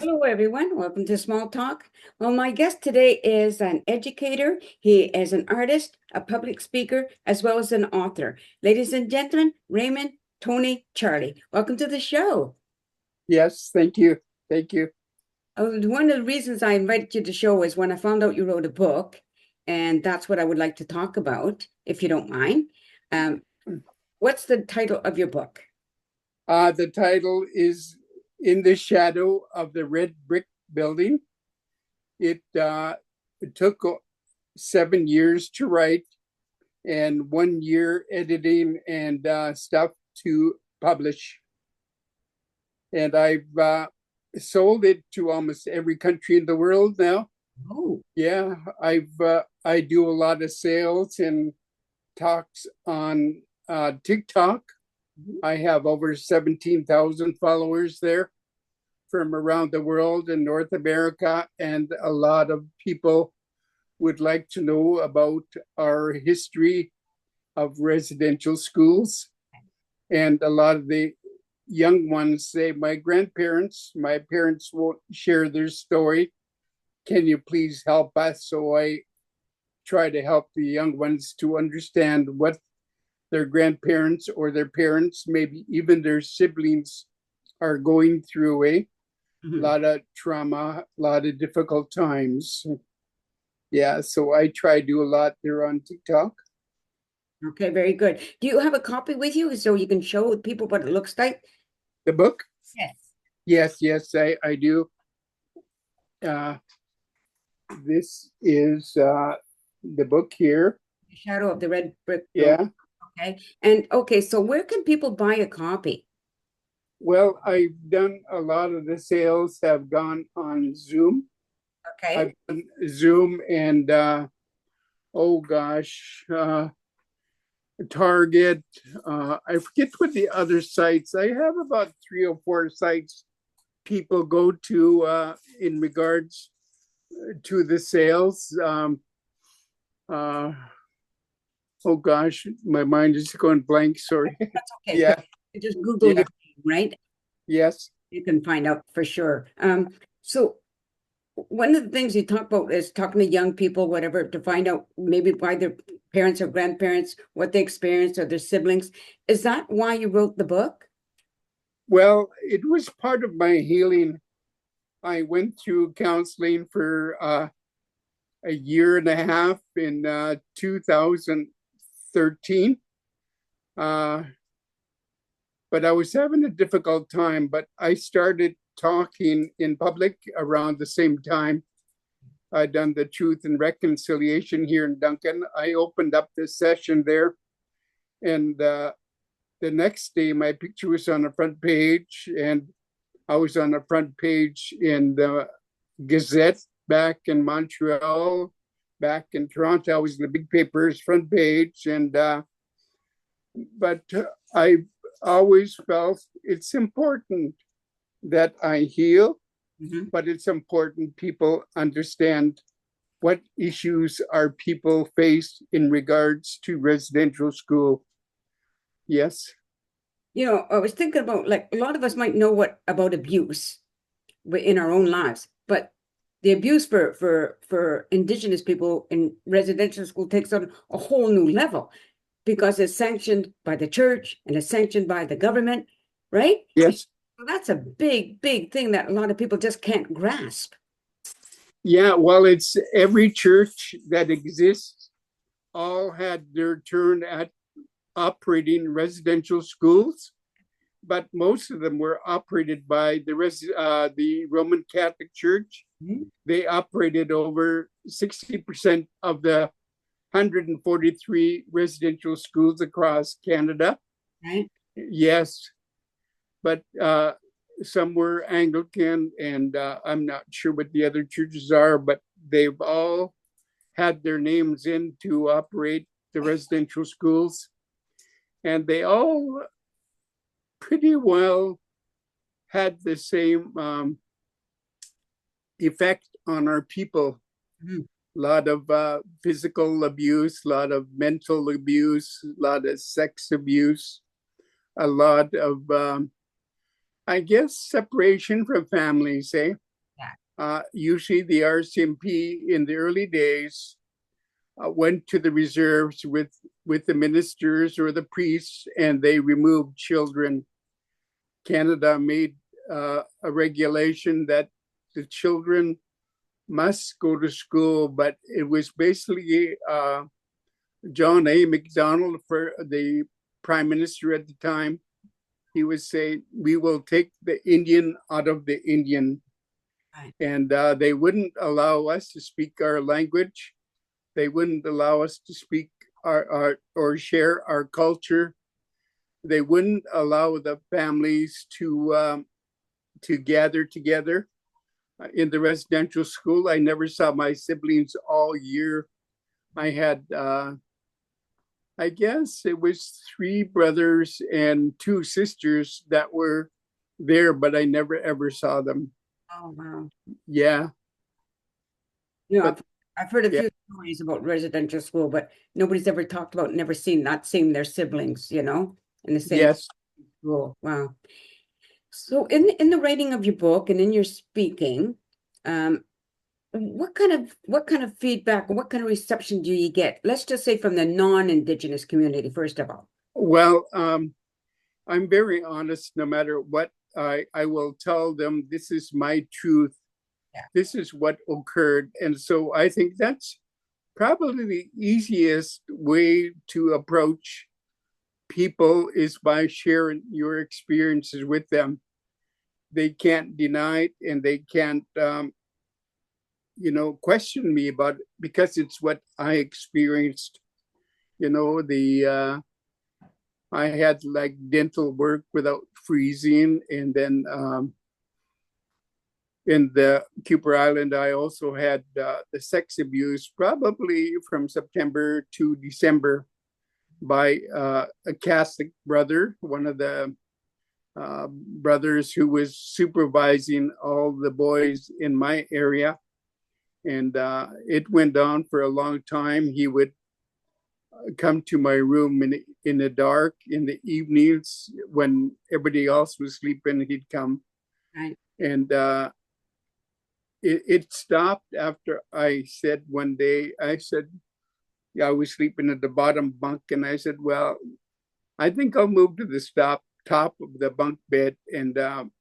Hello, everyone. Welcome to Small Talk. Well, my guest today is an educator. He is an artist, a public speaker, as well as an author. Ladies and gentlemen, Raymond, Tony, Charlie. Welcome to the show. Yes, thank you. Thank you. One of the reasons I invited you to the show is when I found out you wrote a book, and that's what I would like to talk about, if you don't mind. What's the title of your book? The title is In the Shadow of the Red Brick Building. It took 7 years to write and 1 year editing and stuff to publish. And I've sold it to almost every country in the world now. Oh, Yeah, I do a lot of sales and talks on TikTok. I have over 17,000 followers there from around the world in North America, and a lot of people would like to know about our history of residential schools. And a lot of the young ones say, my parents won't share their story. Can you please help us? So I try to help the young ones to understand what their grandparents or their parents, maybe even their siblings, are going through a lot of trauma, a lot of difficult times. Yeah, so I try to do a lot there on TikTok. okay, very good. Do you have a copy with you so you can show people what it looks like? The book? Yes. Yes, I do. This is the book here. The Shadow of the Red Brick Yeah. Building. Okay. And okay, so where can people buy a copy? Well, I've done a lot of the sales have gone on Zoom. Okay. I've done Zoom and oh gosh, Target. I forget what the other sites. I have about 3 or 4 sites people go to in regards to the sales. Oh gosh, my mind is going blank. Sorry. That's okay. Yeah. Just Google your name, right? Yes. You can find out for sure. So one of the things you talk about is talking to young people, whatever, to find out maybe why their parents or grandparents, what they experienced or their siblings. Is that why you wrote the book? Well, it was part of my healing. I went through counseling for a year and a half in 2013. But I was having a difficult time, but I started talking in public around the same time. I'd done the Truth and Reconciliation here in Duncan. I opened up this session there, and the next day my picture was on the front page, and I was on the front page in the Gazette back in Montreal, back in Toronto. I was in the big papers front page, and but I always felt it's important that I heal, but it's important people understand what issues our people face in regards to residential school. Yes. You know, I was thinking about like a lot of us might know what about abuse in our own lives, but the abuse for Indigenous people in residential school takes on a whole new level because it's sanctioned by the church and it's sanctioned by the government, right? Yes. Well, that's a big, big thing that a lot of people just can't grasp. Yeah, well, it's every church that exists all had their turn at operating residential schools, but most of them were operated by the Roman Catholic Church. They operated over 60% of the 143 residential schools across Canada. Right. Yes, but some were Anglican, and I'm not sure what the other churches are, but they've all had their names in to operate the residential schools. And they all pretty well had the same effect on our people. A lot of physical abuse, a lot of mental abuse, a lot of sex abuse, a lot of, I guess, separation from families, eh? Usually the RCMP in the early days went to the reserves with the ministers or the priests, and they removed children. Canada made a regulation that the children must go to school, but it was basically John A. Macdonald, for the prime minister at the time. He would say, "We will take the Indian out of the Indian." Right. And they wouldn't allow us to speak our language. They wouldn't allow us to speak our or share our culture. They wouldn't allow the families to gather together in the residential school. I never saw my siblings all year. I had, I guess it was 3 brothers and 2 sisters that were there, but I never ever saw them. Oh, wow. Yeah, You know, but I've heard a yeah, few stories about residential school, but nobody's ever talked about, not seeing their siblings, in the same yes. school. Wow. So in the writing of your book and in your speaking, um, what kind of feedback, what kind of reception do you get? Let's just say from the non-Indigenous community, first of all. Well, I'm very honest. No matter what, I will tell them this is my truth. Yeah. This is what occurred, and so I think that's probably the easiest way to approach people is by sharing your experiences with them. They can't deny it, and they can't, question me about it because it's what I experienced. I had like dental work without freezing, and then in the Cooper Island, I also had the sex abuse, probably from September to December, by a Catholic brother, one of the brothers who was supervising all the boys in my area. And it went on for a long time. He would come to my room in the dark in the evenings when everybody else was sleeping. He'd come. Right. And it stopped after I said one day, yeah, I was sleeping at the bottom bunk, and I said, well, I think I'll move to the top of the bunk bed. And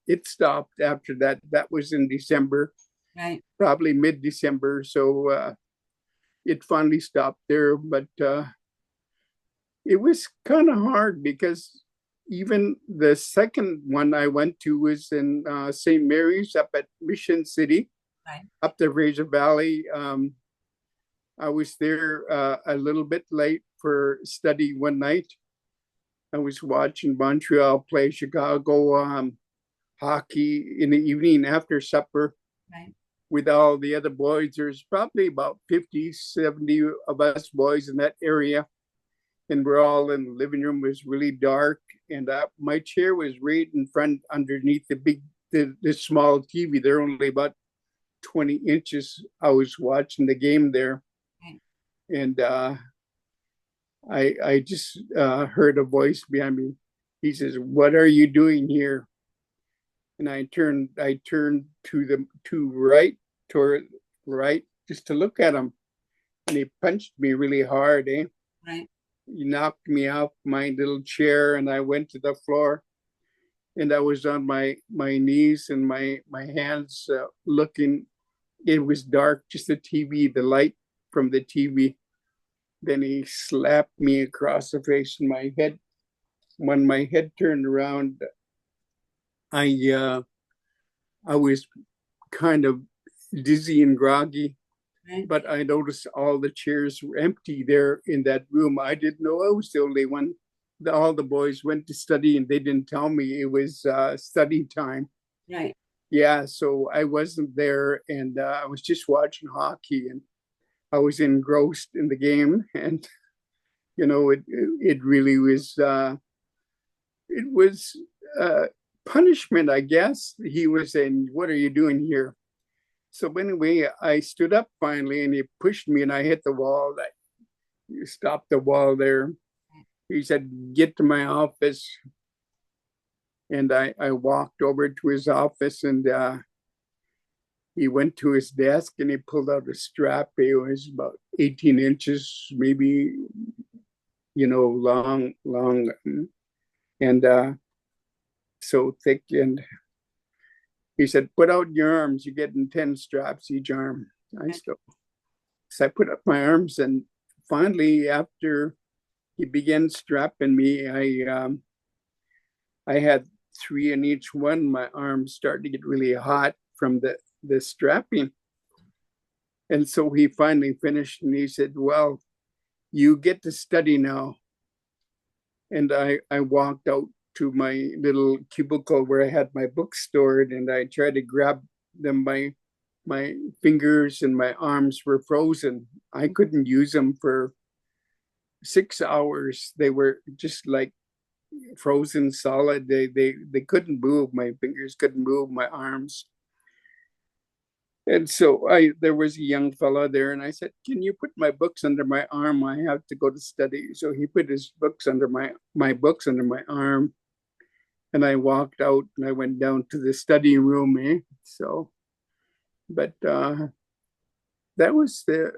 it stopped after that. That was in December, Right. probably mid-December. So it finally stopped there. But it was kind of hard because even the second one I went to was in St. Mary's up at Mission City, Right. up the Fraser Valley. I was there a little bit late for study one night. I was watching Montreal play Chicago hockey in the evening after supper. Right. With all the other boys. There's probably about 50, 70 of us boys in that area. And we're all in the living room. It was really dark. And my chair was right in front underneath the small TV. They're only about 20 inches. I was watching the game there. Right. And I just heard a voice behind me. He says, "What are you doing here?" And I turned toward right, just to look at him. And he punched me really hard, eh? Right. He knocked me off my little chair, and I went to the floor. And I was on my knees and my hands looking. It was dark, just the TV, the light from the TV. Then he slapped me across the face in my head. When my head turned around, I was kind of dizzy and groggy, Right. but I noticed all the chairs were empty there in that room. I didn't know I was the only one. All the boys went to study, and they didn't tell me it was study time. Right. Yeah, so I wasn't there, and I was just watching hockey, and I was engrossed in the game, and it really was punishment, I guess. He was saying, "What are you doing here?" So anyway, I stood up finally, and he pushed me, and I hit the wall. You stopped the wall there. He said, "Get to my office." And I walked over to his office, and he went to his desk and he pulled out a strap. It was about 18 inches, maybe, long, and so thick. And he said, put out your arms. You're getting 10 straps each arm. So I put up my arms, and finally, after he began strapping me, I had 3 in each one. My arms started to get really hot from the strapping. And so he finally finished, and he said, well, you get to study now. And I walked out to my little cubicle where I had my books stored, and I tried to grab them. My fingers and my arms were frozen. I couldn't use them for 6 hours. They were just like frozen solid. They couldn't move. My fingers couldn't move, my arms. And so there was a young fellow there, and I said, can you put my books under my arm? I have to go to study. So he put his books under my books under my arm, and I walked out, and I went down to the study room. So, but that was the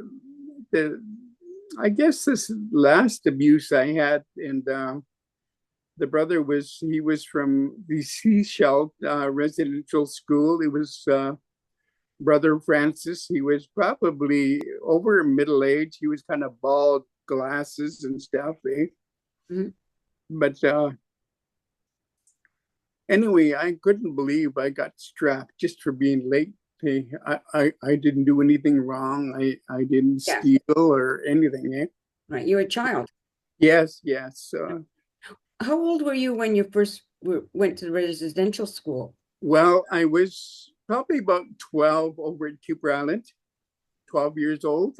I guess this last abuse I had. And the brother was from the Seashell residential school. It was Brother Francis. He was probably over middle age. He was kind of bald, glasses and stuff. Mm-hmm. But anyway, I couldn't believe I got strapped just for being late. I didn't do anything wrong. I didn't steal or anything. Right, you're a child. Yes. How old were you when you first went to the residential school? Well, I was probably about 12 over at Cooper Island, 12 years old.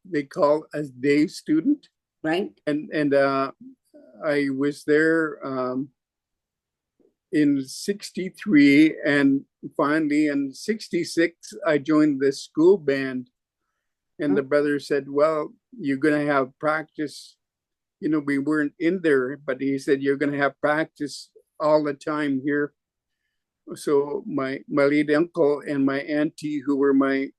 They call as day student. Right. And I was there in 63, and finally in 66, I joined the school band. And the brother said, well, you're going to have practice. We weren't in there, but he said, you're going to have practice all the time here. So my late uncle and my auntie, who were my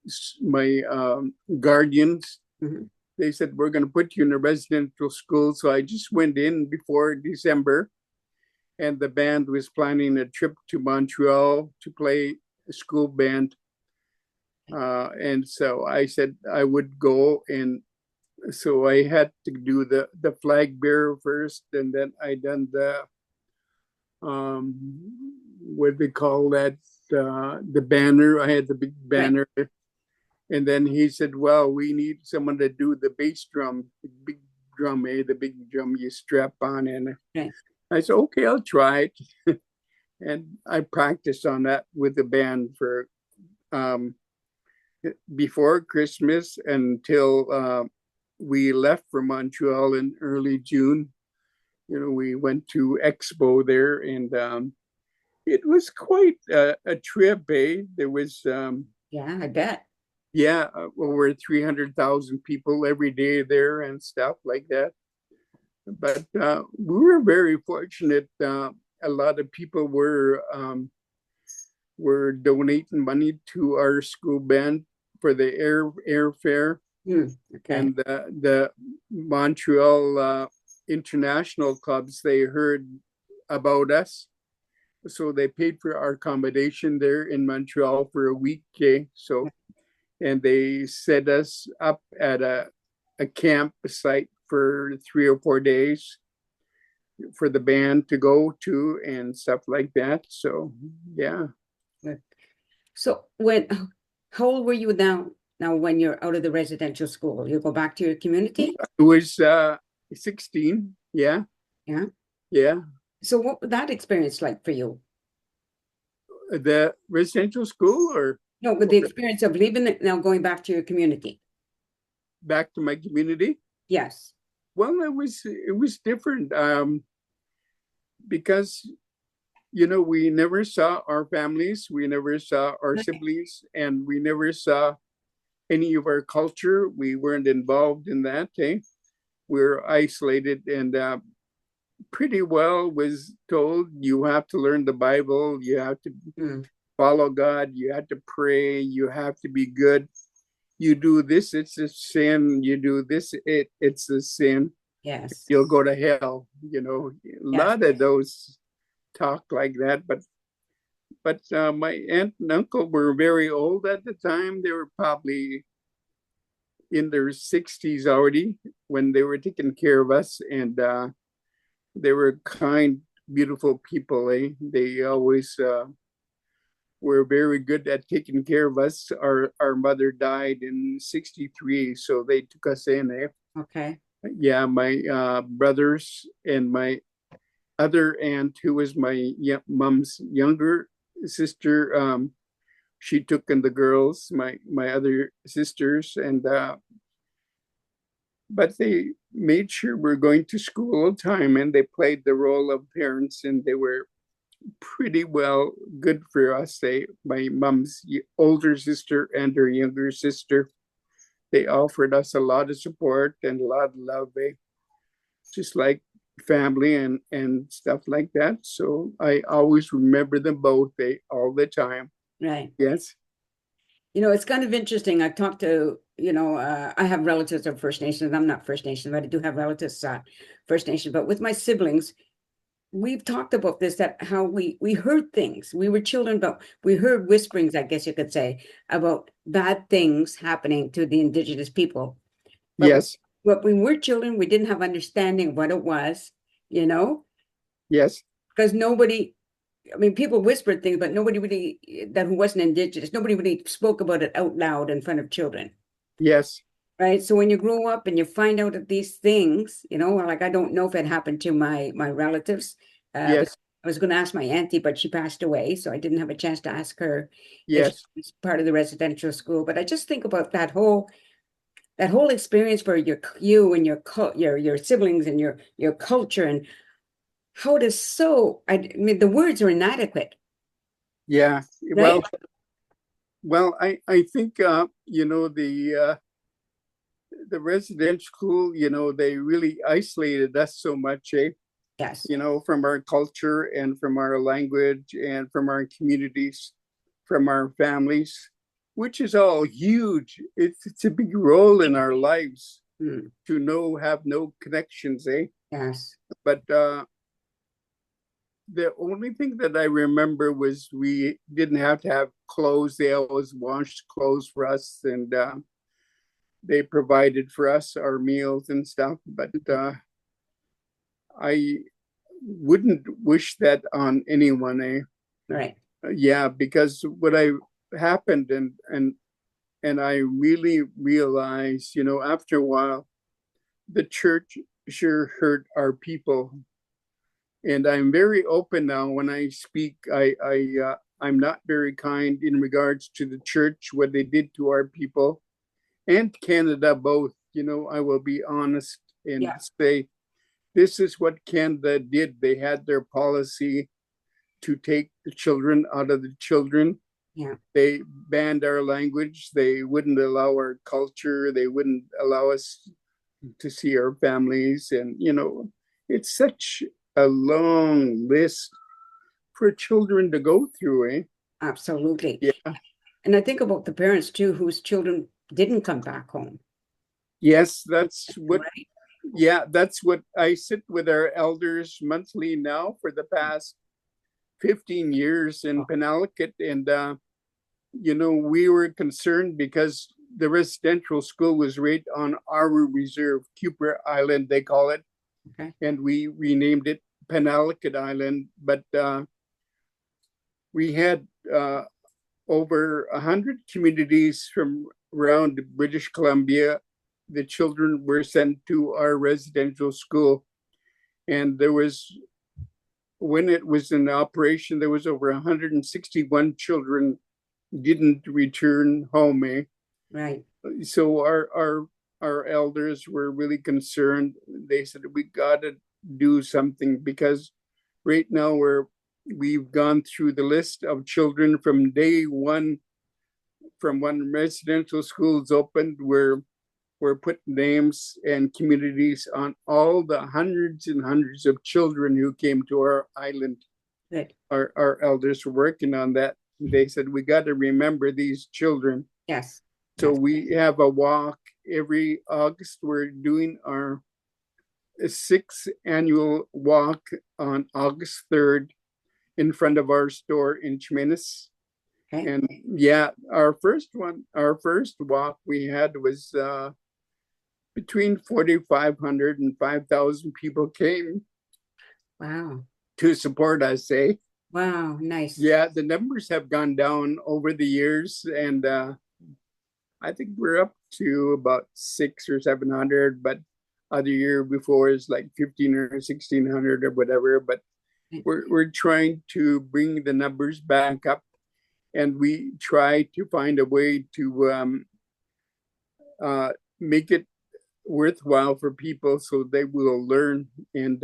guardians, mm-hmm. They said, we're going to put you in a residential school. So I just went in before December, and the band was planning a trip to Montreal to play a school band. And so I said I would go. And so I had to do the flag bearer first, and then I done the what they call that, the banner. I had the big banner. Right. And then he said, well, we need someone to do the bass drum, the big drum, the big drum you strap on. And right. I said, okay, I'll try it. And I practiced on that with the band for before Christmas until we left for Montreal in early June. We went to Expo there, and it was quite a trip. There was yeah, I bet. Yeah, over 300,000 people every day there and stuff like that. But we were very fortunate. A lot of people were donating money to our school band for the airfare. Okay. And the Montreal international clubs, they heard about us. So they paid for our accommodation there in Montreal for a week. So, and they set us up at a campsite for 3 or 4 days for the band to go to and stuff like that. So, yeah. So how old were you now when you're out of the residential school? You go back to your community? I was 16. Yeah. Yeah. Yeah. So what was that experience like for you? The residential school, or? No, but the experience of leaving it, now going back to your community. Back to my community? Yes. Well, it was different because, we never saw our families, we never saw our siblings, and we never saw any of our culture. We weren't involved in that. We're isolated, and pretty well was told you have to learn the Bible, you have to follow God. You have to pray. You have to be good. You do this, it's a sin. You do this, it's a sin. Yes. You'll go to hell. A Yes. lot of those talk like that. But my aunt and uncle were very old at the time. They were probably in their 60s already when they were taking care of us, and they were kind, beautiful people. They always were very good at taking care of us. Our mother died in 63, so they took us in. Okay. Yeah, my brothers and my other aunt, who was my mom's younger sister, she took in the girls, my other sisters, and but they made sure we're going to school all the time, and they played the role of parents, and they were pretty well good for us. My mom's older sister and her younger sister, they offered us a lot of support and a lot of love, just like family and stuff like that. So I always remember them both, all the time. Right. Yes. It's kind of interesting. I talked to, I have relatives of First Nations. I'm not First Nation, but I do have relatives First Nation. But with my siblings, we've talked about this, that how we heard things. We were children, but we heard whisperings, I guess you could say, about bad things happening to the Indigenous people. But Yes. when we were children, we didn't have understanding of what it was, you know, Yes. because nobody, I mean, people whispered things, but nobody really, that who wasn't Indigenous, nobody really spoke about it out loud in front of children. Yes. Right. So when you grow up and you find out of these things, like I don't know if it happened to my relatives. Yes. I was going to ask my auntie, but she passed away, so I didn't have a chance to ask her if she Yes. was part of the residential school. But I just think about that whole experience for you and your siblings and your culture, and how it is so. I mean, the words are inadequate, Yeah. right? I think the residential school, they really isolated us so much, Yes. from our culture and from our language and from our communities, from our families, which is all huge. It's a big role in our lives Mm, to have no connections, eh? yes. But the only thing that I remember was we didn't have to have clothes. They always washed clothes for us, and they provided for us our meals and stuff. But I wouldn't wish that on anyone, eh? Right. Yeah, because what I happened, and I really realized, after a while, the church sure hurt our people. And I'm very open now when I speak. I'm not very kind in regards to the church, what they did to our people and Canada both. I will be honest and Yeah. say this is what Canada did. They had their policy to take the children out of the children. Yeah. They banned our language. They wouldn't allow our culture. They wouldn't allow us to see our families. And, it's such a long list for children to go through, eh? Absolutely. Yeah. And I think about the parents too, whose children didn't come back home. Yes, that's what, Right. yeah, that's what I sit with our elders monthly now for the past 15 years in Penelakut. And, we were concerned because the residential school was right on our reserve, Cooper Island, they call it. Okay. And we renamed it Penelakut Island. But we had over 100 communities from around British Columbia. The children were sent to our residential school. And when it was in operation, there was over 161 children didn't return home. Right. So our elders were really concerned. They said we got to do something because right now we've gone through the list of children from day one, from when residential schools opened. We're putting names and communities on all the hundreds and hundreds of children who came to our island. Good. Our elders were working on that. they said, we got to remember these children. Yes. So Yes. we have a walk every August. We're doing our 6th annual walk on August 3rd in front of our store in Chiminas. Okay. And yeah, our first walk we had was between 4,500 and 5,000 people came Wow. to support us, eh? Wow. Nice. Yeah, the numbers have gone down over the years, and I think we're up to about 600 or 700, but other year before is like 15 or 1,600 or whatever. But we're trying to bring the numbers back up, and we try to find a way to make it worthwhile for people so they will learn. And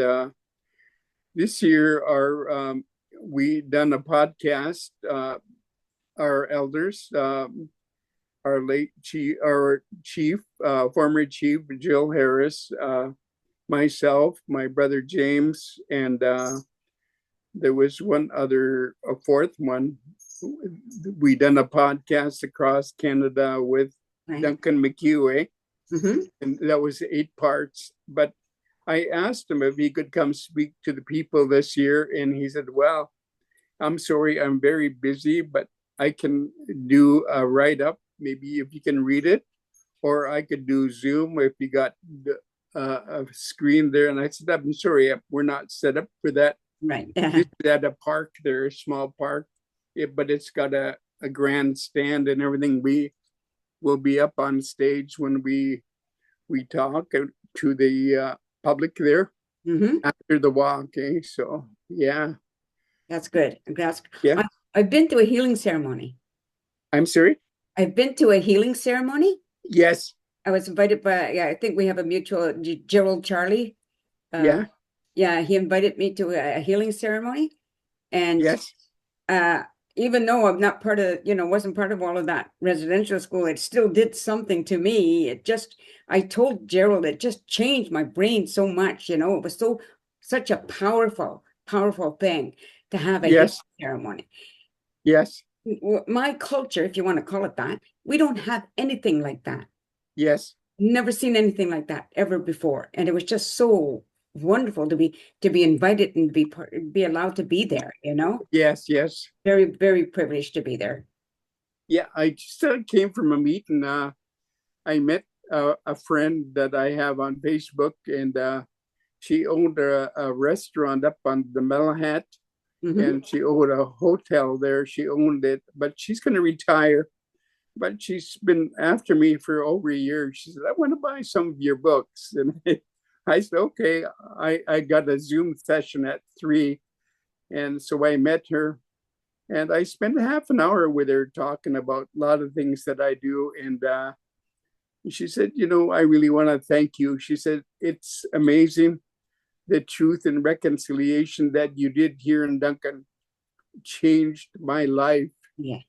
this year, we done a podcast. Our elders, our late chief, former chief Jill Harris, myself, my brother James, and there was a fourth one. We done a podcast across Canada with Duncan McHugh, and that was 8 parts. But I asked him if he could come speak to the people this year, and he said, well, I'm sorry, I'm very busy, but I can do a write-up, maybe if you can read it, or I could do Zoom if you got a screen there. And I said, I'm sorry, we're not set up for that. Right. It's at a park there, a small park, but it's got a grandstand and everything. We will be up on stage when we talk to the public there after the walk. Okay, so yeah, that's good. Yeah. I've been to a healing ceremony. I'm sorry. I've been to a healing ceremony. Yes. I was invited by, I think we have a mutual, Gerald Charlie. Yeah. Yeah, he invited me to a healing ceremony. And Yes. Even though I'm not part of, wasn't part of all of that residential school, it still did something to me. I told Gerald, it just changed my brain so much, it was such a powerful thing to have a healing ceremony. Yes. My culture, if you want to call it that, we don't have anything like that. Yes. Never seen anything like that ever before. And it was just so wonderful to be invited and be allowed to be there, Yes. Yes. Very, very privileged to be there. Yeah, I just came from a meeting. I met a friend that I have on Facebook, and she owned a restaurant up on the Malahat, and she owned a hotel there. She owned it, but she's going to retire. But she's been after me for over a year. She said, I want to buy some of your books. And I said, okay. I got a Zoom session at 3. And so I met her, and I spent half an hour with her talking about a lot of things that I do. And she said, I really want to thank you. She said, it's amazing, the truth and reconciliation that you did here in Duncan changed my life. Yeah.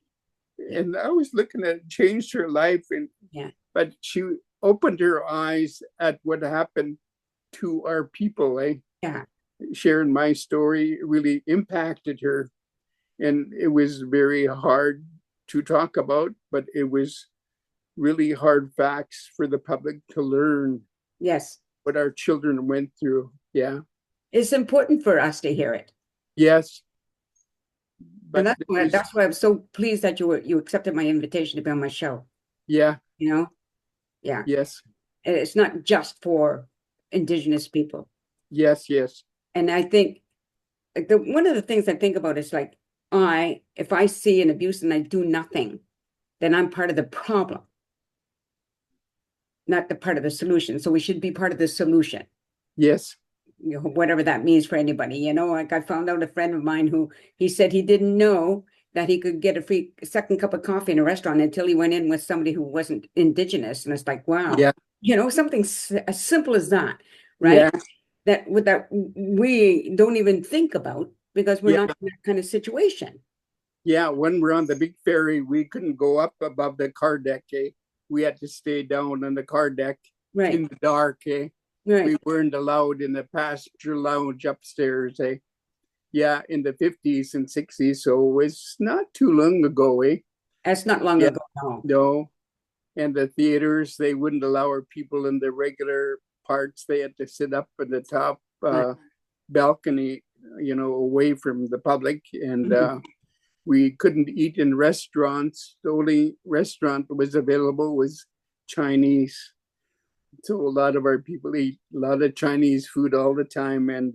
And I was looking at it, changed her life. But she opened her eyes at what happened to our people. Yeah. Sharing my story really impacted her. And it was very hard to talk about, but it was really hard facts for the public to learn. Yes. What our children went through. Yeah. It's important for us to hear it. Yes. But and that's why I'm so pleased that you accepted my invitation to be on my show. Yeah. Yeah. Yes. It's not just for Indigenous people. Yes. Yes. And I think one of the things I think about is like, if I see an abuse and I do nothing, then I'm part of the problem, not the part of the solution. So we should be part of the solution. Yes. Whatever that means for anybody, like I found out a friend of mine who he said he didn't know that he could get a free second cup of coffee in a restaurant until he went in with somebody who wasn't Indigenous. And it's like, wow, something as simple as that, right? Yeah. That we don't even think about because we're not in that kind of situation. Yeah, when we're on the big ferry, we couldn't go up above the car deck. We had to stay down on the car deck in the dark. Right. We weren't allowed in the passenger lounge upstairs. yeah, in the 50s and 60s. So it's not too long ago, eh? That's not long Yeah, ago, no. no. And the theaters, they wouldn't allow our people in the regular parts. They had to sit up in the top Right. balcony, away from the public. And Mhm. we couldn't eat in restaurants. The only restaurant that was available was Chinese. So a lot of our people eat a lot of Chinese food all the time. And,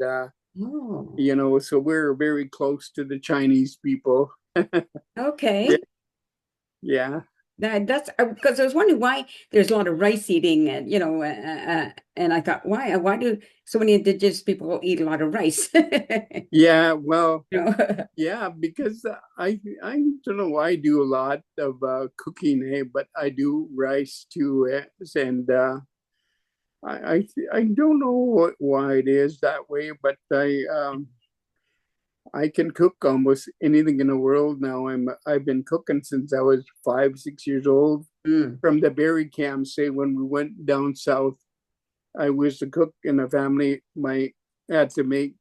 Oh, so we're very close to the Chinese people. Yeah. okay. Yeah. That's because I was wondering why there's a lot of rice eating, and and I thought, why do so many indigenous people eat a lot of rice? Yeah. Well, You know? yeah, because I don't know. I do a lot of cooking, but I do rice too, and I don't know why it is that way, but I can cook almost anything in the world now. I've been cooking since I was 5, 6 years old. Mm. From the berry camp, say when we went down south, I was the cook in the family. My had to make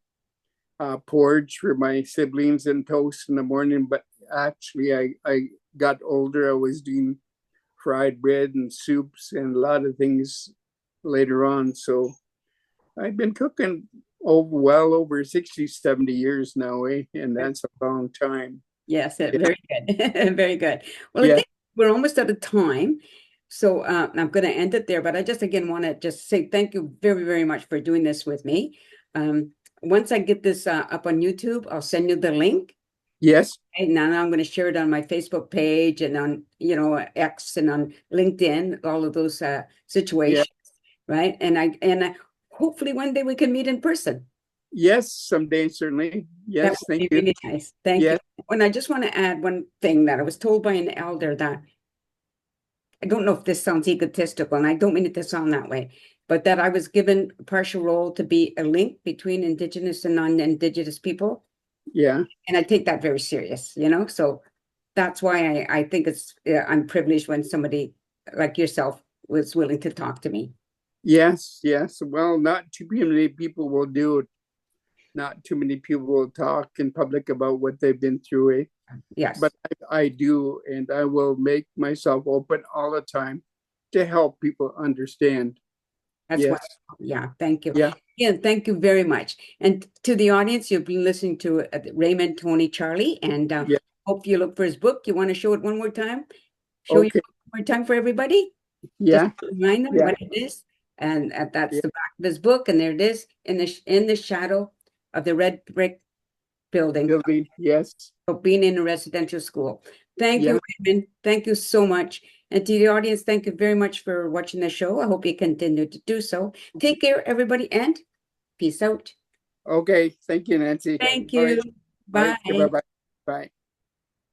porridge for my siblings and toast in the morning. But actually, I got older. I was doing fried bread and soups and a lot of things later on. So I've been cooking well over 60, 70 years now, eh? And that's a long time. Yes, Yeah. very good. Very good. Well, I Yeah. think we're almost out of time. So I'm going to end it there. But I just again want to just say thank you very, very much for doing this with me. Once I get this up on YouTube, I'll send you the link. Yes. And now I'm going to share it on my Facebook page and on, X and on LinkedIn, all of those Yeah. situations, right? And hopefully one day we can meet in person. Yes. Someday, certainly. That Yes. would Thank be you. really nice. Thank you. Yes. And I just want to add one thing that I was told by an elder that I don't know if this sounds egotistical, and I don't mean it to sound that way, but that I was given a partial role to be a link between Indigenous and non-Indigenous people. Yeah. And I take that very serious, So that's why I think I'm privileged when somebody like yourself was willing to talk to me. Yes. Yes. Well, not too many people will do it. Not too many people will talk in public about what they've been through, eh? Yes, But I do, and I will make myself open all the time to help people understand. that's Yes. wonderful. Yeah, thank you. Yeah. Again, thank you very much. And to the audience, you've been listening to Raymond, Tony, Charlie, and Yeah. hope you look for his book. You want to show it one more time? Show you Okay. one more time for everybody? Just Yeah. remind them Yeah. what it is. And that's Yeah. the back of his book. And there it is in the shadow of the red brick building Building. Yes. of being in a residential school. Thank Yeah. you, Raymond. Thank you so much. And to the audience, thank you very much for watching the show. I hope you continue to do so. Take care, everybody, and peace out. Okay. Thank you, Nancy. Thank All right. you. All right. Bye. Bye bye. Bye.